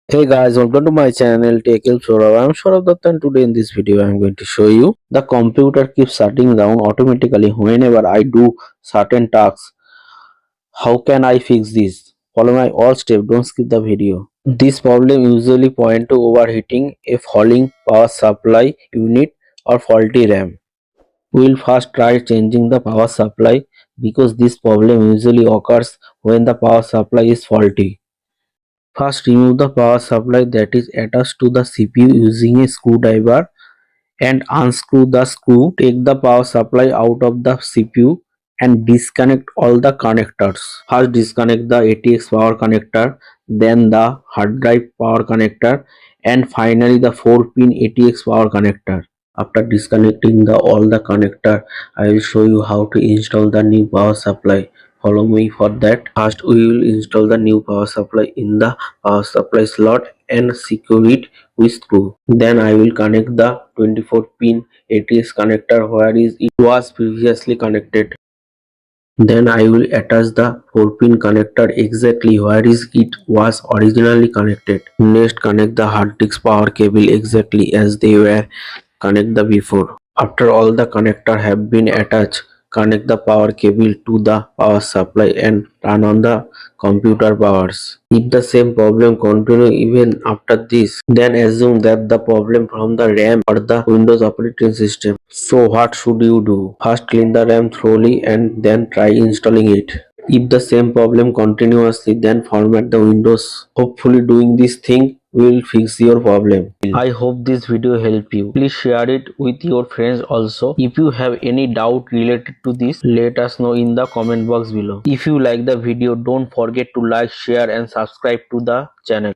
Hey guys, welcome to my channel Take Help Sourav. I am Sourav Dutta and today in this video I am going to show you the computer keeps shutting down automatically whenever I do certain tasks. How can I fix this? Follow my all steps, don't skip the video. This problem usually point to overheating, a falling power supply unit or faulty RAM. We will first try changing the power supply because this problem usually occurs when the power supply is faulty. First, remove the power supply that is attached to the CPU using a screwdriver and unscrew the screw. Take the power supply out of the CPU and disconnect all the connectors. First, disconnect the ATX power connector, then the hard drive power connector, and finally the 4-pin ATX power connector. After disconnecting all the connector, I will show you how to install the new power supply. Follow me for that. First, we will install the new power supply in the power supply slot and secure it with screw. Then I will connect the 24-pin ATX connector where it was previously connected. Then I will attach the 4-pin connector exactly where it was originally connected. Next, connect the hard disk power cable exactly as they were connected before. After all the connectors have been attached, connect the power cable to the power supply and turn on the computer powers. If the same problem continues even after this, then assume that the problem from the RAM or the Windows operating system. So what should you do? First clean the RAM thoroughly and then try installing it. If the same problem continuously, then format the Windows. Hopefully doing this thing will fix your problem. I hope this video helped you. Please share it with your friends also. If you have any doubt related to this, let us know in the comment box below. If you like the video, don't forget to like, share and subscribe to the channel.